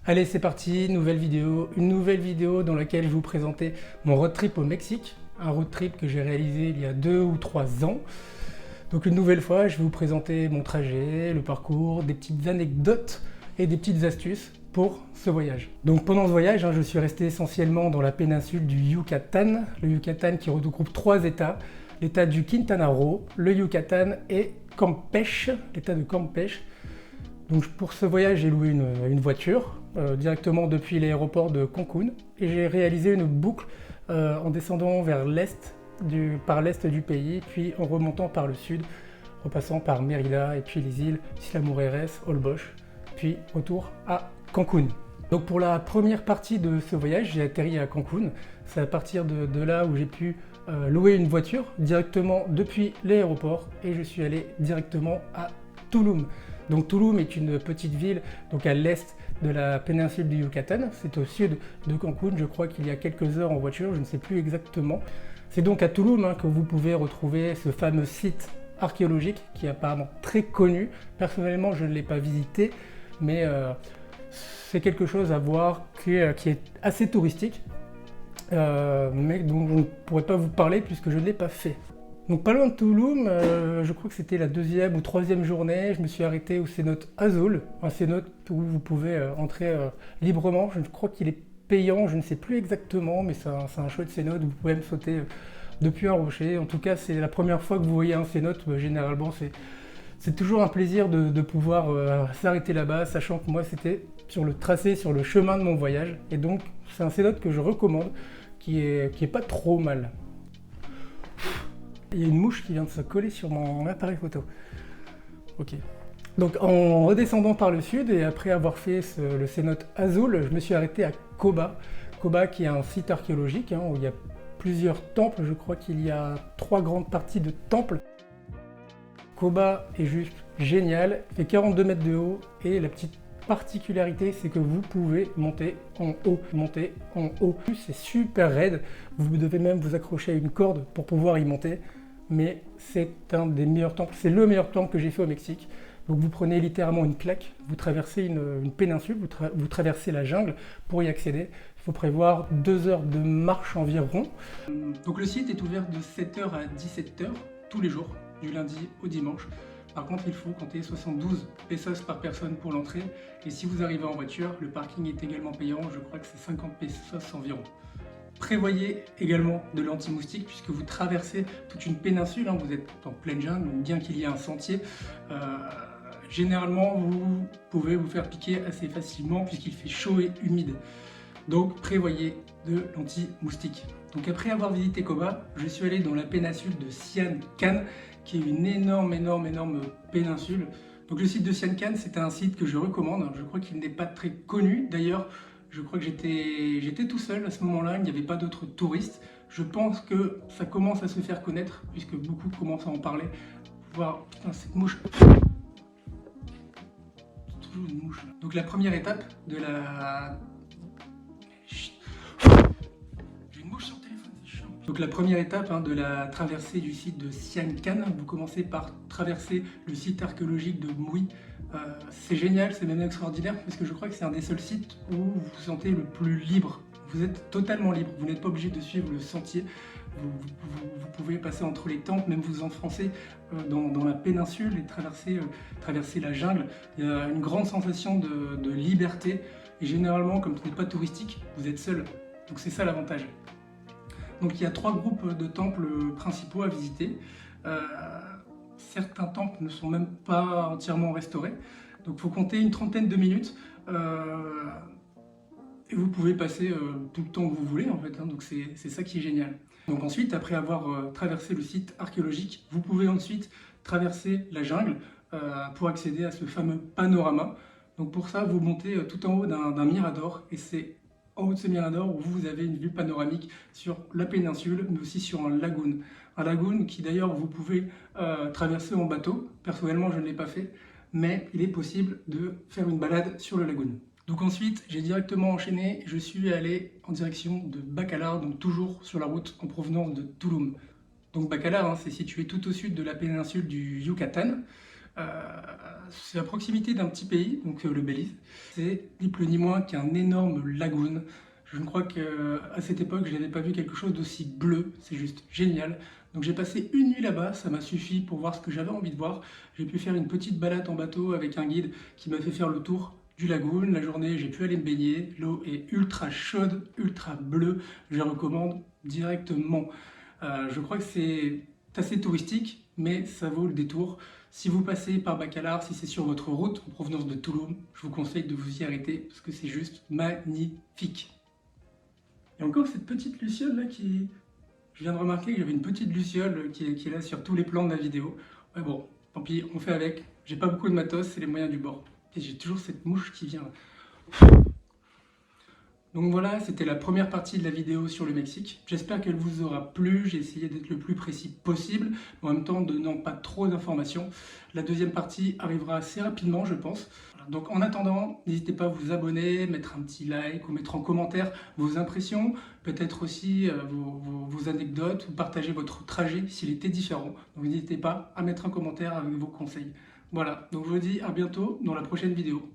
Allez, c'est parti, une nouvelle vidéo dans laquelle je vais vous présenter mon road trip au Mexique, un road trip que j'ai réalisé il y a 2 ou 3 ans. Donc une nouvelle fois, je vais vous présenter mon trajet, le parcours, des petites anecdotes et des petites astuces pour ce voyage. Donc pendant ce voyage, je suis resté essentiellement dans la péninsule du Yucatan, le Yucatan qui regroupe 3 États, l'État du Quintana Roo, le Yucatan et Campeche, l'État de Campeche. Donc pour ce voyage, j'ai loué une voiture directement depuis l'aéroport de Cancún et j'ai réalisé une boucle en descendant vers par l'est du pays, puis en remontant par le sud, en passant par Mérida et puis les îles Isla Mujeres, Holbox, puis retour à Cancún. Donc pour la première partie de ce voyage, j'ai atterri à Cancún. C'est à partir de là où j'ai pu louer une voiture directement depuis l'aéroport et je suis allé directement à Tulum. Donc Tulum est une petite ville donc à l'est de la péninsule du Yucatan. C'est au sud de Cancún, je crois qu'il y a quelques heures en voiture, je ne sais plus exactement. C'est donc à Tulum que vous pouvez retrouver ce fameux site archéologique qui est apparemment très connu. Personnellement, je ne l'ai pas visité, mais c'est quelque chose à voir qui est assez touristique, mais dont je ne pourrais pas vous parler puisque je ne l'ai pas fait. Donc pas loin de Tulum, je crois que c'était la 2e ou 3e journée, je me suis arrêté au cénote Azul, un cénote où vous pouvez entrer librement. Je crois qu'il est payant, je ne sais plus exactement, mais c'est un chouette cénote, vous pouvez me sauter depuis un rocher. En tout cas, c'est la première fois que vous voyez un cénote, généralement c'est toujours un plaisir de pouvoir s'arrêter là-bas, sachant que moi c'était sur le tracé, sur le chemin de mon voyage, et donc c'est un cénote que je recommande, qui est pas trop mal. Il y a une mouche qui vient de se coller sur mon appareil photo. Ok. Donc en redescendant par le sud et après avoir fait le cénote Azul, je me suis arrêté à Coba. Coba qui est un site archéologique où il y a plusieurs temples. Je crois qu'il y a 3 grandes parties de temples. Coba est juste génial, il fait 42 mètres de haut et la petite particularité, c'est que vous pouvez monter en haut. C'est super raide, vous devez même vous accrocher à une corde pour pouvoir y monter, mais c'est un des meilleurs temples, c'est le meilleur temple que j'ai fait au Mexique. Donc vous prenez littéralement une claque, vous traversez une péninsule, vous traversez la jungle pour y accéder. Il faut prévoir 2 heures de marche environ. Donc le site est ouvert de 7h à 17h tous les jours, du lundi au dimanche. Par contre, il faut compter 72 pesos par personne pour l'entrée. Et si vous arrivez en voiture, le parking est également payant. Je crois que c'est 50 pesos environ. Prévoyez également de l'anti-moustique puisque vous traversez toute une péninsule. Vous êtes en pleine jungle, bien qu'il y ait un sentier. Généralement, vous pouvez vous faire piquer assez facilement puisqu'il fait chaud et humide. Donc, prévoyez de l'anti-moustique. Donc après avoir visité Coba, je suis allé dans la péninsule de Sian Can, qui est une énorme péninsule. Donc le site de Sian Can, c'est un site que je recommande. Je crois qu'il n'est pas très connu. D'ailleurs, je crois que j'étais tout seul à ce moment-là, il n'y avait pas d'autres touristes. Je pense que ça commence à se faire connaître, puisque beaucoup commencent à en parler. Voir, putain, cette mouche. C'est toujours une mouche. Donc la première étape de la... Donc la première étape de la traversée du site de Sian Can, vous commencez par traverser le site archéologique de Mui. C'est génial, c'est même extraordinaire parce que je crois que c'est un des seuls sites où vous vous sentez le plus libre. Vous êtes totalement libre, vous n'êtes pas obligé de suivre le sentier. Vous pouvez passer entre les temples, même vous enfoncer dans la péninsule et traverser la jungle. Il y a une grande sensation de liberté et généralement, comme ce n'est pas touristique, vous êtes seul. Donc c'est ça l'avantage. Donc il y a 3 groupes de temples principaux à visiter. Certains temples ne sont même pas entièrement restaurés. Donc il faut compter une trentaine de minutes. Et vous pouvez passer tout le temps que vous voulez en fait. Donc c'est ça qui est génial. Donc ensuite, après avoir traversé le site archéologique, vous pouvez ensuite traverser la jungle pour accéder à ce fameux panorama. Donc pour ça, vous montez tout en haut d'un mirador et c'est en haut de ce mirador où vous avez une vue panoramique sur la péninsule, mais aussi sur un lagoon. Un lagoon qui d'ailleurs vous pouvez traverser en bateau. Personnellement, je ne l'ai pas fait, mais il est possible de faire une balade sur le lagoon. Donc ensuite, j'ai directement enchaîné, je suis allé en direction de Bacalar, donc toujours sur la route en provenance de Tulum. Donc Bacalar, c'est situé tout au sud de la péninsule du Yucatan. C'est à proximité d'un petit pays, donc le Belize. C'est ni plus ni moins qu'un énorme lagoon. Je ne crois qu'à cette époque, je n'avais pas vu quelque chose d'aussi bleu. C'est juste génial. Donc j'ai passé une nuit là-bas, ça m'a suffi pour voir ce que j'avais envie de voir. J'ai pu faire une petite balade en bateau avec un guide qui m'a fait faire le tour du lagoon. La journée, j'ai pu aller me baigner. L'eau est ultra chaude, ultra bleue. Je recommande directement. Je crois que c'est assez touristique, mais ça vaut le détour. Si vous passez par Bacalar, si c'est sur votre route en provenance de Tulum, je vous conseille de vous y arrêter parce que c'est juste magnifique. Et encore cette petite luciole là qui... Je viens de remarquer que j'avais une petite luciole qui est là sur tous les plans de la vidéo. Ouais bon, tant pis, on fait avec. J'ai pas beaucoup de matos, c'est les moyens du bord. Et j'ai toujours cette mouche qui vient. Donc voilà, c'était la première partie de la vidéo sur le Mexique. J'espère qu'elle vous aura plu. J'ai essayé d'être le plus précis possible, mais en même temps donnant pas trop d'informations. La deuxième partie arrivera assez rapidement, je pense. Voilà, donc en attendant, n'hésitez pas à vous abonner, mettre un petit like ou mettre en commentaire vos impressions, peut-être aussi vos anecdotes ou partager votre trajet s'il était différent. Donc n'hésitez pas à mettre un commentaire avec vos conseils. Voilà, donc je vous dis à bientôt dans la prochaine vidéo.